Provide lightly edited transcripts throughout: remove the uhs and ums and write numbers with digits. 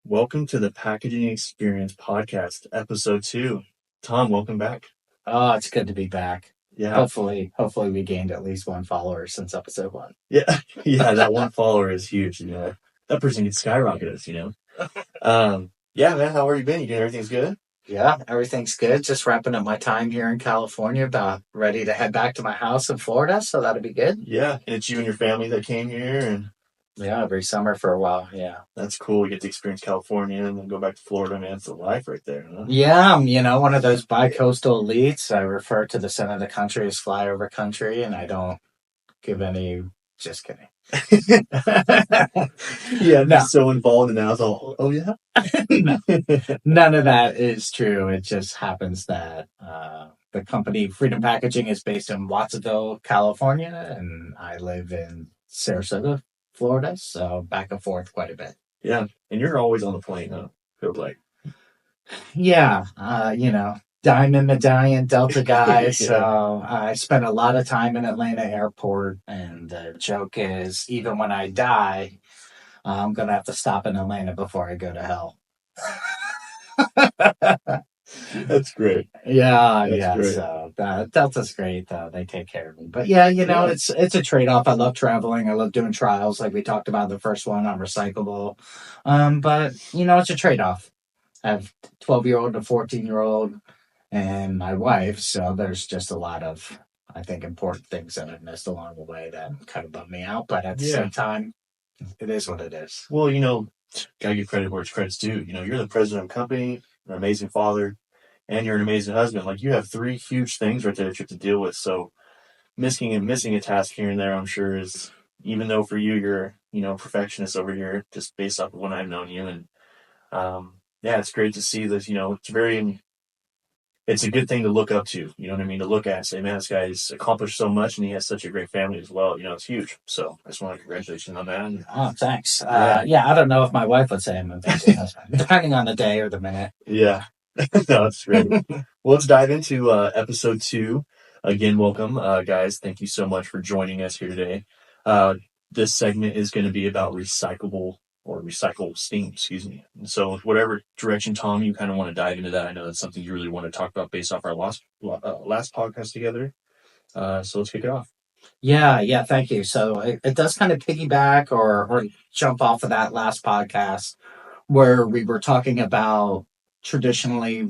Welcome to the Packaging Experience Podcast, Episode 2. Tom, welcome back. Oh, it's good to be back. Yeah, Hopefully we gained at least one follower since episode 1. yeah, yeah, that one follower is huge. That person could skyrocket us. Yeah, man, how are you been? You doing everything's good? Yeah, everything's good. Just wrapping up my time here in California, about ready to head back to my house in Florida, so that'll be good. Yeah, and it's you and your family that came here, and Yeah, every summer for a while, yeah. that's cool. You get to experience California and then go back to Florida, man. It's the life right there, huh? Yeah, I'm one of those bi-coastal elites. I refer to the center of the country as flyover country, and I don't give any... Just kidding. Yeah, No. so involved, and now it's all, oh, yeah? None of that is true. It just happens that the company Freedom Packaging is based in Watsonville, California, and I live in Sarasota, Florida, so back and forth quite a bit. Yeah, and you're always on the plane, huh? Feels like. Yeah, Diamond Medallion Delta guy, Yeah. so I spent a lot of time in Atlanta airport, and the joke is, even when I die, I'm going to have to stop in Atlanta before I go to hell. That's great. Yeah, That's yeah. great. So Delta's great, though. They take care of me. But yeah, it's a trade-off. I love traveling. I love doing trials, like we talked about in the first one on Recyclable. But it's a trade-off. I have a 12-year-old and a 14-year-old and my wife, so there's just a lot of, I think, important things that I've missed along the way that kind of bum me out. But at the same time, it is what it is. Well, gotta give credit where it's credit's due. You're the president of a company, an amazing father, and you're an amazing husband. Like, you have three huge things right there that you have to deal with. So missing a task here and there, I'm sure, is, even though for you, you're, a perfectionist over here, just based off of when I've known you. And yeah, it's great to see this. It's a good thing to look up to, you know what I mean? To look at and say, man, this guy's accomplished so much and he has such a great family as well. It's huge. So I just want to congratulate you on that. Oh, thanks. Yeah, I don't know if my wife would say I'm a amazing husband, depending on the day or the minute. Yeah. No, it's great. Well, let's dive into episode 2. Again, welcome, guys. Thank you so much for joining us here today. This segment is going to be about recyclable steam, excuse me. And so whatever direction, Tom, you kind of want to dive into that. I know that's something you really want to talk about based off our last podcast together. So let's kick it off. Yeah, thank you. So it does kind of piggyback or jump off of that last podcast where we were talking about traditionally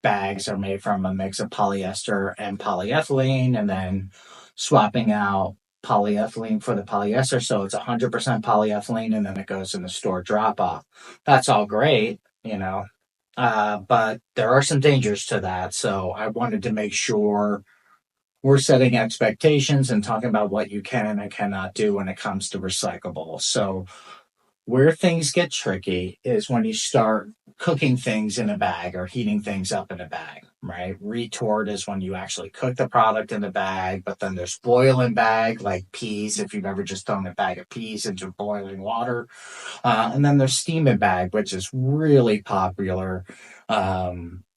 bags are made from a mix of polyester and polyethylene, and then swapping out polyethylene for the polyester. So it's 100% polyethylene, and then it goes in the store drop off. That's all great, but there are some dangers to that. So I wanted to make sure we're setting expectations and talking about what you can and cannot do when it comes to recyclable. So where things get tricky is when you start cooking things in a bag or heating things up in a bag, right? Retort is when you actually cook the product in the bag, but then there's boil in bag, like peas, if you've ever just thrown a bag of peas into boiling water. And then there's steam in bag, which is really popular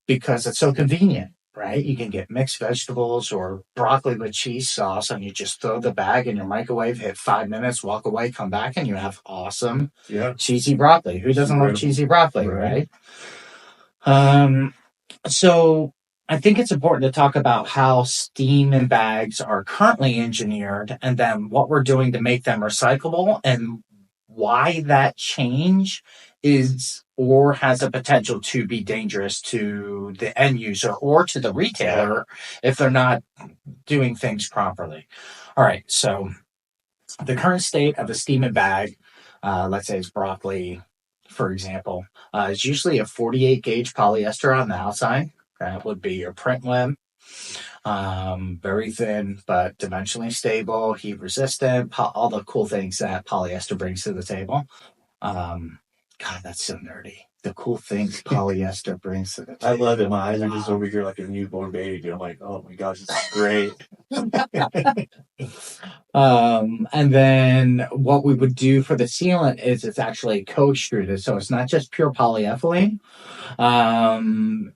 because it's so convenient. Right? You can get mixed vegetables or broccoli with cheese sauce, and you just throw the bag in your microwave, hit 5 minutes, walk away, come back, and you have awesome cheesy broccoli. Who doesn't love cheesy broccoli, right? So I think it's important to talk about how steam in bags are currently engineered and then what we're doing to make them recyclable and why that change is or has the potential to be dangerous to the end user or to the retailer if they're not doing things properly. All right, so the current state of a steam in bag, let's say it's broccoli, for example, is usually a 48 gauge polyester on the outside. That would be your print limb. Very thin, but dimensionally stable, heat resistant, all the cool things that polyester brings to the table. God, that's so nerdy. The cool things polyester brings to the table. I love it. My eyes are just over here like a newborn baby. I'm like, oh my gosh, this is great. And then what we would do for the sealant is it's actually co-extruded. So it's not just pure polyethylene.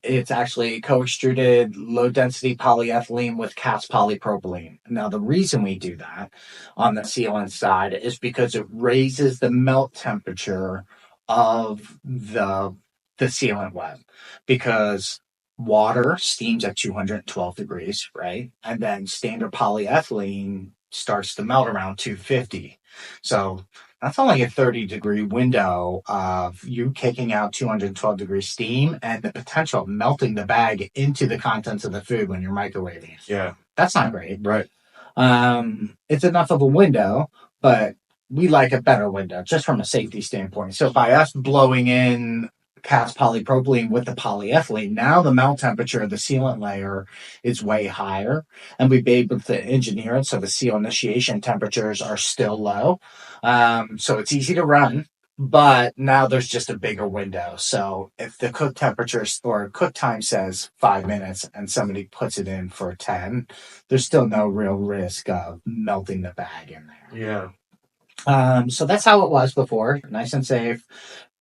It's actually co-extruded low-density polyethylene with cast polypropylene. Now, the reason we do that on the sealant side is because it raises the melt temperature of the sealant web, because water steams at 212 degrees, right? And then standard polyethylene starts to melt around 250. So that's only a 30-degree window of you kicking out 212-degree steam and the potential of melting the bag into the contents of the food when you're microwaving it. Yeah. That's not great. Right. It's enough of a window, but we like a better window just from a safety standpoint. So by us blowing in cast polypropylene with the polyethylene, now the melt temperature of the sealant layer is way higher, and we've been able to engineer it so the seal initiation temperatures are still low. So it's easy to run, but now there's just a bigger window. So if the cook temperature or cook time says 5 minutes and somebody puts it in for 10, there's still no real risk of melting the bag in there. Yeah. So that's how it was before, nice and safe.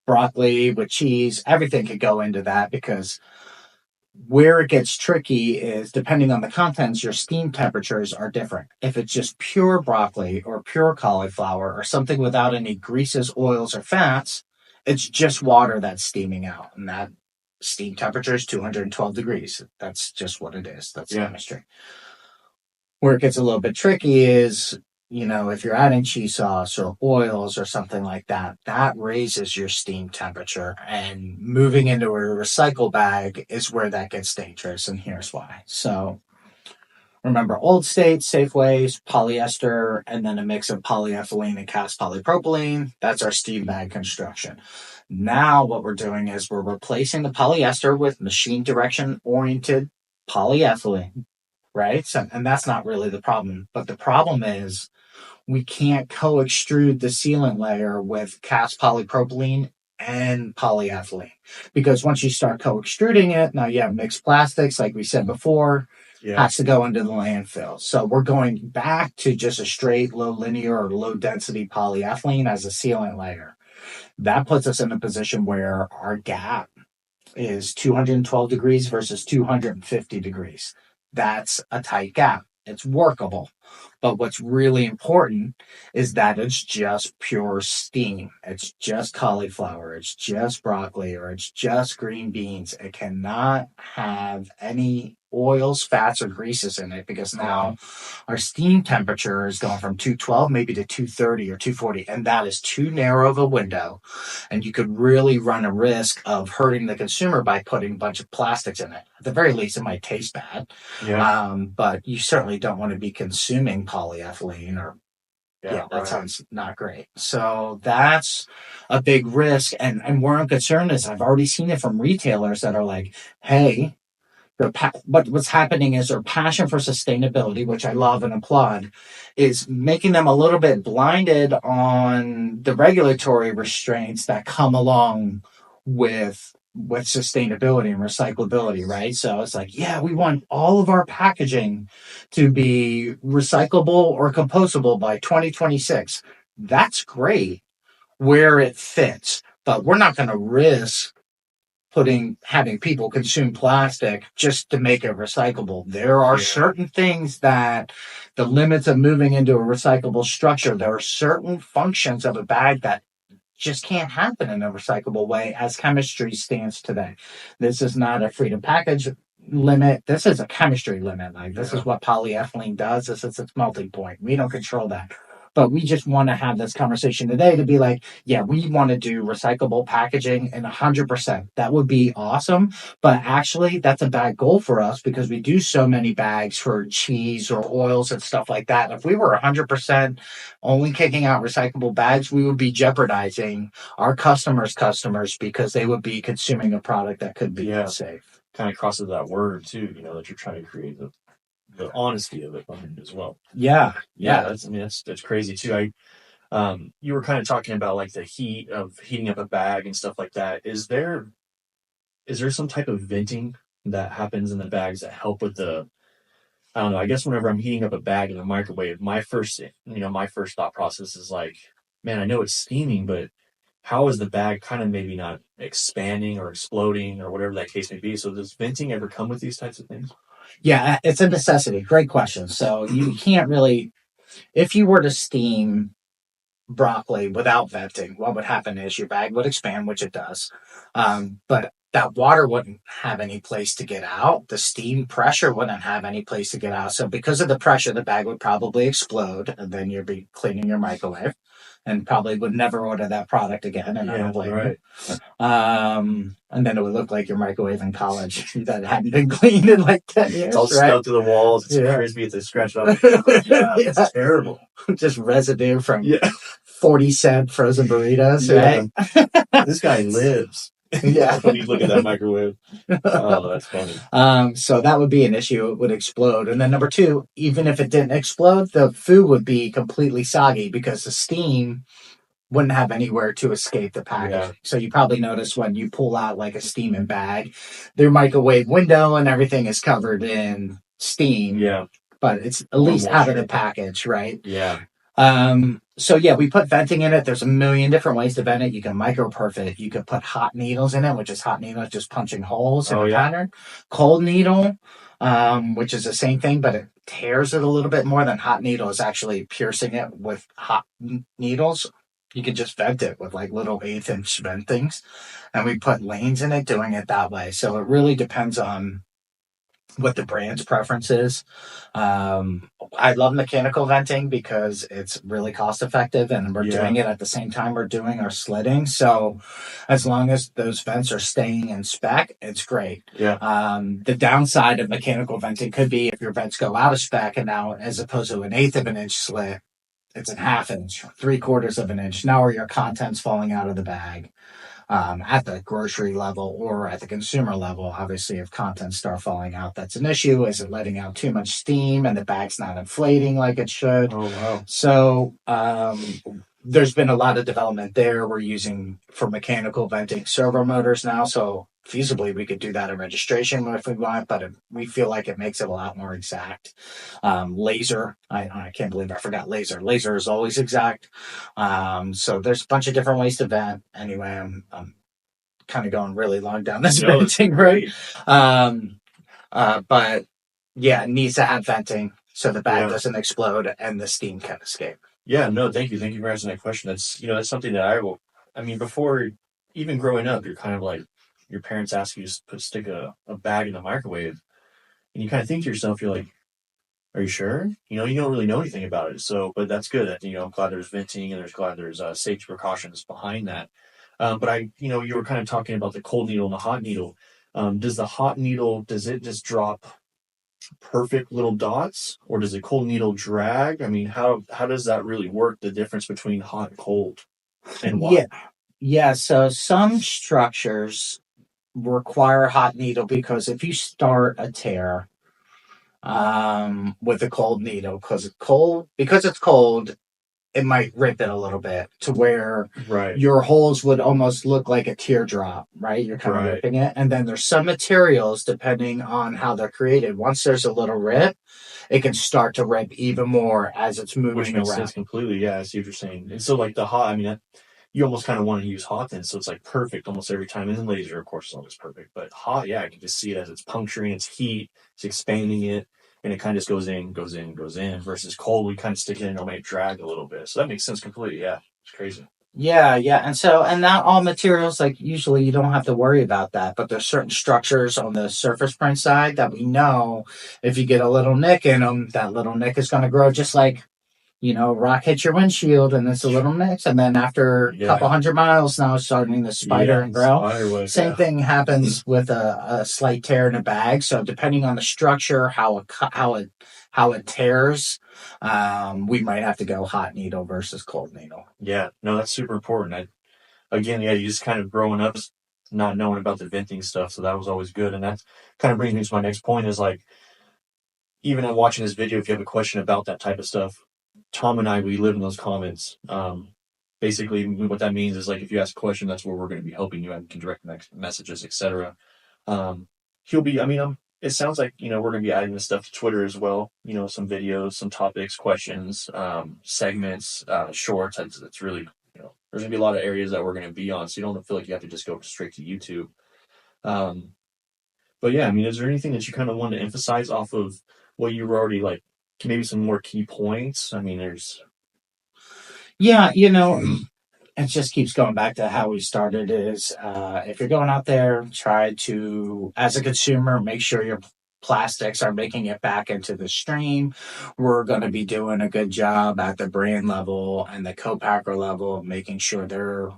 Broccoli with cheese, everything could go into that, because where it gets tricky is depending on the contents, your steam temperatures are different. If it's just pure broccoli or pure cauliflower or something without any greases, oils, or fats, it's just water that's steaming out. And that steam temperature is 212 degrees. That's just what it is. That's chemistry. Where it gets a little bit tricky is, if you're adding cheese sauce or oils or something like that, that raises your steam temperature. And moving into a recycle bag is where that gets dangerous. And here's why. So remember, old state, Safeways, polyester, and then a mix of polyethylene and cast polypropylene. That's our steam bag construction. Now what we're doing is we're replacing the polyester with machine direction oriented polyethylene, right? So, and that's not really the problem. But the problem is we can't co-extrude the sealant layer with cast polypropylene and polyethylene, because once you start co-extruding it, now you have mixed plastics, like we said before, has to go into the landfill. So we're going back to just a straight low linear or low density polyethylene as a sealant layer. That puts us in a position where our gap is 212 degrees versus 250 degrees. That's a tight gap. It's workable. But what's really important is that it's just pure steam. It's just cauliflower. It's just broccoli, or it's just green beans. It cannot have any oils, fats, or greases in it, because now our steam temperature is going from 212 maybe to 230 or 240. And that is too narrow of a window. And you could really run a risk of hurting the consumer by putting a bunch of plastics in it. At the very least, it might taste bad. But you certainly don't want to be consuming polyethylene or that sounds not great. So that's a big risk. And where I'm concerned is I've already seen it from retailers that are like, hey, but what's happening is their passion for sustainability, which I love and applaud, is making them a little bit blinded on the regulatory restraints that come along with sustainability and recyclability, right? So it's like, yeah, we want all of our packaging to be recyclable or compostable by 2026. That's great where it fits, but we're not going to risk having people consume plastic just to make it recyclable. There are certain things that the limits of moving into a recyclable structure, there are certain functions of a bag that just can't happen in a recyclable way as chemistry stands today. This is not a freedom package limit. This is a chemistry limit. Like, this is what polyethylene does. This is its melting point. We don't control that. But we just want to have this conversation today to be like, yeah, we want to do recyclable packaging and 100%. That would be awesome. But actually, that's a bad goal for us, because we do so many bags for cheese or oils and stuff like that. If we were 100% only kicking out recyclable bags, we would be jeopardizing our customers, because they would be consuming a product that could be unsafe. Kind of crosses that word too, that you're trying to create the honesty of it as well. That's crazy too. You were kind of talking about like the heat of heating up a bag and stuff like that. Is there some type of venting that happens in the bags that help with I don't know, I guess whenever I'm heating up a bag in the microwave, my first thought process is like, man, I know it's steaming, but how is the bag kind of maybe not expanding or exploding or whatever that case may be? So does venting ever come with these types of things? Yeah, it's a necessity. Great question. So you can't really, if you were to steam broccoli without venting, what would happen is your bag would expand, which it does. But that water wouldn't have any place to get out. The steam pressure wouldn't have any place to get out. So because of the pressure, the bag would probably explode, and then you'd be cleaning your microwave, and probably would never order that product again. And I Yeah, don't blame you. right. And then it would look like your microwave in college that hadn't been cleaned in like 10 It's all years, right? stuck to the walls. It's Yeah. crispy. It's scratched off. Yeah, Yeah. it's terrible. Just residue from Yeah. 40-cent frozen burritos, Yeah. right? This guy lives. Yeah. When you look at that microwave. Oh, that's funny. So that would be an issue. It would explode. And then number two, even if it didn't explode, the food would be completely soggy because the steam wouldn't have anywhere to escape the package. Yeah. So you probably notice when you pull out like a steaming bag, their microwave window and everything is covered in steam. Yeah. But it's at least out of the package, right? Yeah. So yeah, we put venting in it. There's a million different ways to vent it. You can micro-perf it. You could put hot needles in it, which is hot needles just punching holes in a pattern. Cold needle, which is the same thing, but it tears it a little bit more than hot needle is actually piercing it with hot needles. You can just vent it with like little 1/8 inch vent things. And we put lanes in it doing it that way. So it really depends on what the brand's preference is. I love mechanical venting because it's really cost effective and we're doing it at the same time we're doing our sledding. So as long as those vents are staying in spec, it's great. Yeah. The downside of mechanical venting could be if your vents go out of spec and now as opposed to an 1/8 of an inch slit, it's a 1/2 inch, 3/4 of an inch. Now are your contents falling out of the bag. At the grocery level or at the consumer level, obviously, if contents start falling out, that's an issue. Is it letting out too much steam and the bag's not inflating like it should? Oh, wow. So, there's been a lot of development there. We're using for mechanical venting servo motors now. So, feasibly, we could do that in registration if we want, but we feel like it makes it a lot more exact. Laser, I can't believe I forgot laser. Laser is always exact. So there's a bunch of different ways to vent. Anyway, I'm kind of going really long down this venting route. But yeah, it needs to have venting so the bag doesn't explode and the steam can escape. Yeah, no, thank you. Thank you for answering that question. That's something that I mean, before even growing up, you're kind of like, your parents ask you to stick a bag in the microwave. And you kind of think to yourself, you're like, are you sure? You don't really know anything about it. So, but that's good. I'm glad there's venting and glad there's safety precautions behind that. But you were kind of talking about the cold needle and the hot needle. Does the hot needle, does it just drop perfect little dots, or does the cold needle drag? I mean, how does that really work? The difference between hot and cold, and why? Yeah. So some structures require a hot needle because if you start a tear with a cold needle, because it's cold, it might rip it a little bit to where your holes would almost look like a teardrop, right? You're kind of ripping it. And then there's some materials, depending on how they're created, once there's a little rip, it can start to rip even more as it's moving Which makes around. sense completely. Yeah, I see what you're saying. And so like the hot, I mean, you almost kind of want to use hot then, so it's like perfect almost every time. And then laser, of course, is always perfect. But hot, yeah, I can just see it as it's puncturing its heat, it's expanding it, and it kind of just goes in, goes in, goes in. Versus cold, we kind of stick it in and it'll make it drag a little bit. So that makes sense completely. Yeah, it's crazy. Yeah. And not all materials, like usually you don't have to worry about that, but there's certain structures on the surface print side that we know if you get a little nick in them, that little nick is going to grow just like, rock hits your windshield and it's a little mix. And then after a couple 100 miles, now it's starting to spider and grow. Same thing happens with a slight tear in a bag. So depending on the structure, how it tears, we might have to go hot needle versus cold needle. Yeah, no, that's super important. You just kind of growing up not knowing about the venting stuff, so that was always good. And that kind of brings me to my next point is like, even in watching this video, if you have a question about that type of stuff, Tom and I, we live in those comments. Basically, what that means is like if you ask a question, that's where we're going to be helping you and can direct messages, etc. It sounds like we're going to be adding this stuff to Twitter as well. Some videos, some topics, questions, segments, shorts. It's really there's going to be a lot of areas that we're going to be on, so you don't feel like you have to just go straight to YouTube. But yeah, I mean, is there anything that you kind of want to emphasize off of what you were already like? Maybe some more key points. I mean, Yeah, it just keeps going back to how we started is if you're going out there, try to, as a consumer, make sure your plastics are making it back into the stream. We're going to be doing a good job at the brand level and the co-packer level of making sure they're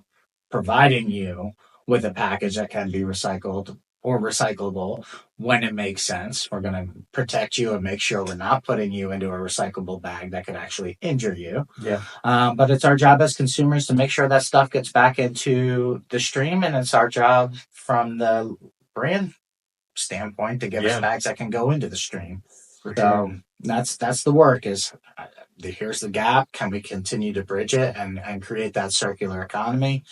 providing you with a package that can be recycled or recyclable when it makes sense. We're going to protect you and make sure we're not putting you into a recyclable bag that could actually injure you. Yeah. But it's our job as consumers to make sure that stuff gets back into the stream, and it's our job from the brand standpoint to give us Yeah, bags that can go into the stream. for sure. So that's the work. Is here's the gap. Can we continue to bridge it and create that circular economy?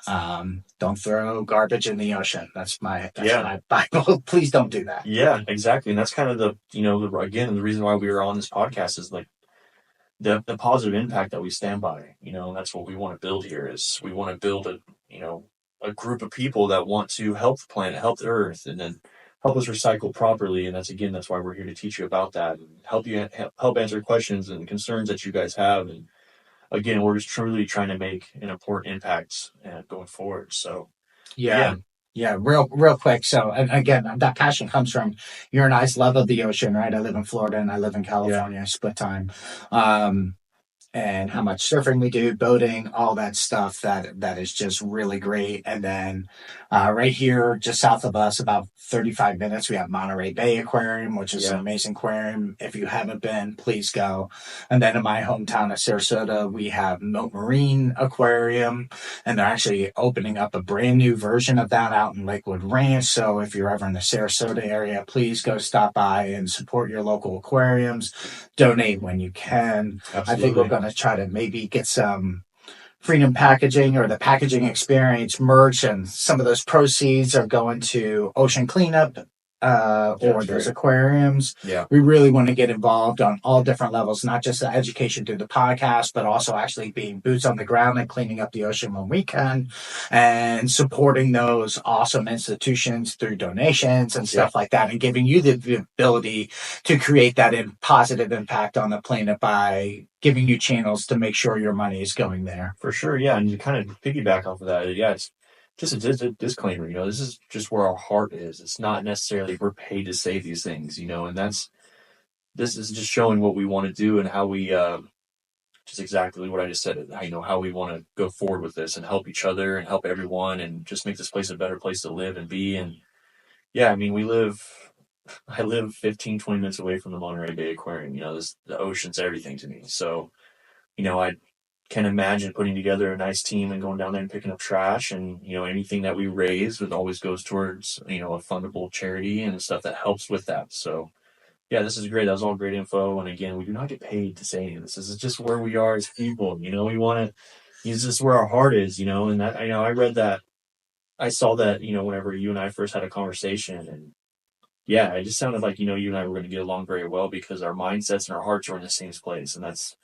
Don't throw garbage in the ocean. That's Yeah. my Bible. Please don't do that. Yeah, exactly. And that's kind of again, the reason why we were on this podcast is like the positive impact that we stand by, and that's what we want to build here is we want to build a group of people that want to help the planet, help the earth, and then help us recycle properly. And that's why we're here to teach you about that and help answer questions and concerns that you guys have. And again, we're just truly trying to make an important impact going forward. So Yeah. yeah, Yeah, real quick. So, and again, that passion comes from your and I's love of the ocean, right? I live in Florida and I live in yeah, California. I split time. Um, and how much surfing we do, boating, all that stuff that is just really great. And then right here, just south of us, about 35 minutes, we have Monterey Bay Aquarium, which is an yeah, amazing aquarium. If you haven't been, please go. And then in my hometown of Sarasota, we have Moat Marine Aquarium, and they're actually opening up a brand new version of that out in Lakewood Ranch. So if you're ever in the Sarasota area, please go stop by and support your local aquariums. Donate when you can. I think we're absolutely. going to try to maybe get some Freedom Packaging or the packaging experience merch, and some of those proceeds are going to ocean cleanup Yeah, or that's those great. aquariums. Yeah, We really want to get involved on all different levels, not just the education through the podcast, but also actually being boots on the ground and cleaning up the ocean when we can, and supporting those awesome institutions through donations and yeah. stuff like that, and giving you the ability to create that positive impact on the planet by giving you channels to make sure your money is going there. For sure, yeah, and to kind of piggyback off of that, yeah, it's just a disclaimer. This is just where our heart is. It's not necessarily we're paid to say these things, and this is just showing what we want to do and how we just exactly what I just said. How we want to go forward with this and help each other and help everyone and just make this place a better place to live and be. And yeah, I mean, I live 15, 20 minutes away from the Monterey Bay Aquarium. The ocean's everything to me. So I can imagine putting together a nice team and going down there and picking up trash, and anything that we raise it always goes towards a fundable charity and stuff that helps with that. So yeah, this is great. That was all great info. And again, we do not get paid to say any of this. This is just where we are as people. We want to use this where our heart is. And that I read that, I saw that whenever you and I first had a conversation, and yeah, it just sounded like you and I were going to get along very well because our mindsets and our hearts are in the same place, and that's,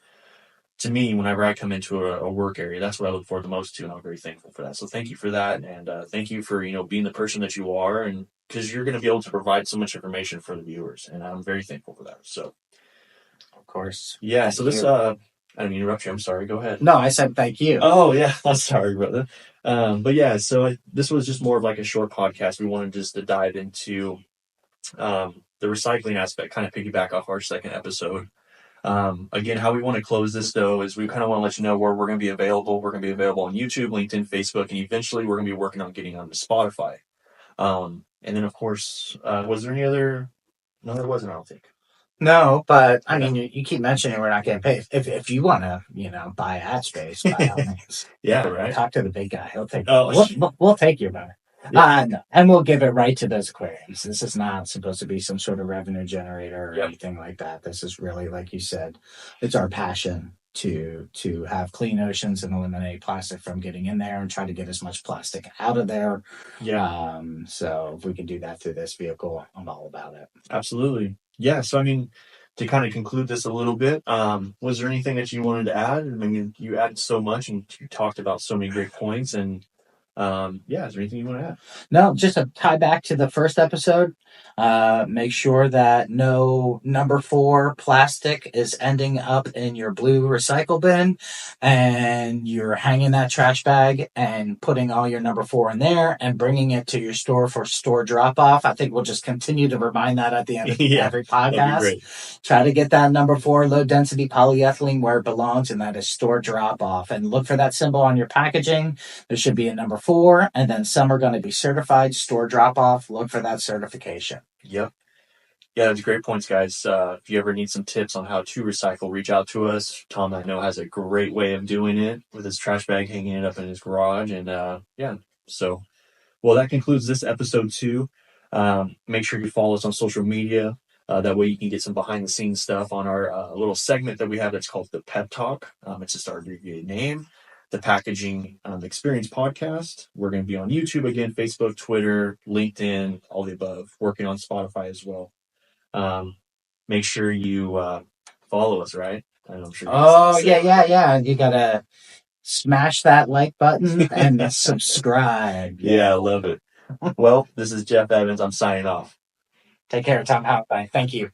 to me, whenever I come into a work area, that's what I look forward the most to, and I'm very thankful for that. So thank you for that, and thank you for being the person that you are, and because you're going to be able to provide so much information for the viewers, and I'm very thankful for that. So Of course. yeah, so Thank this you. I didn't mean to interrupt you. I'm sorry. Go ahead. No, I said thank you. Oh yeah, I'm sorry, brother. But yeah, so this was just more of like a short podcast. We wanted just to dive into the recycling aspect, kind of piggyback off our second episode. Again, how we want to close this though is we kind of want to let you know where we're going to be available. We're going to be available on YouTube, LinkedIn, Facebook, and eventually we're going to be working on getting onto Spotify. And then of course, was there any other? No, there wasn't. I don't think. No, but I Okay. mean, you keep mentioning we're not getting paid. If you want to, buy ad space, by all means, Yeah. Right. talk to the big guy. He'll take. Oh. We'll take your money. Yeah. No, and we'll give it right to those aquariums. This is not supposed to be some sort of revenue generator or Yep. anything like that. This is really, like you said, it's our passion to have clean oceans and eliminate plastic from getting in there and try to get as much plastic out of there. Yeah. So if we can do that through this vehicle, I'm all about it. Absolutely. Yeah. So I mean, to kind of conclude this a little bit, was there anything that you wanted to add? I mean, you added so much and you talked about so many great points, and Yeah, is there anything you want to add? No, just to tie back to the first episode, make sure that no number 4 plastic is ending up in your blue recycle bin, and you're hanging that trash bag and putting all your number 4 in there and bringing it to your store for store drop off. I think we'll just continue to remind that at the end of Yeah, every that'd be podcast. great. Try to get that number 4 low density polyethylene where it belongs, and that is store drop off. And look for that symbol on your packaging. There should be a number 4, and then some are going to be certified store drop off. Look for that certification. Yep. Yeah, that's great points, guys. If you ever need some tips on how to recycle, reach out to us. Tom, I know, has a great way of doing it with his trash bag, hanging it up in his garage. And yeah, so, well, that concludes this episode 2. Make sure you follow us on social media. That way you can get some behind the scenes stuff on our little segment that we have that's called the Pep Talk. It's just our abbreviated name, the Packaging Experience Podcast. We're going to be on YouTube again, Facebook, Twitter, LinkedIn, all the above, working on Spotify as well. Make sure you follow us, right? I'm sure Oh, yeah. You got to smash that like button and subscribe. Yeah, I love it. Well, this is Jeff Evans. I'm signing off. Take care, Tom. Thank you.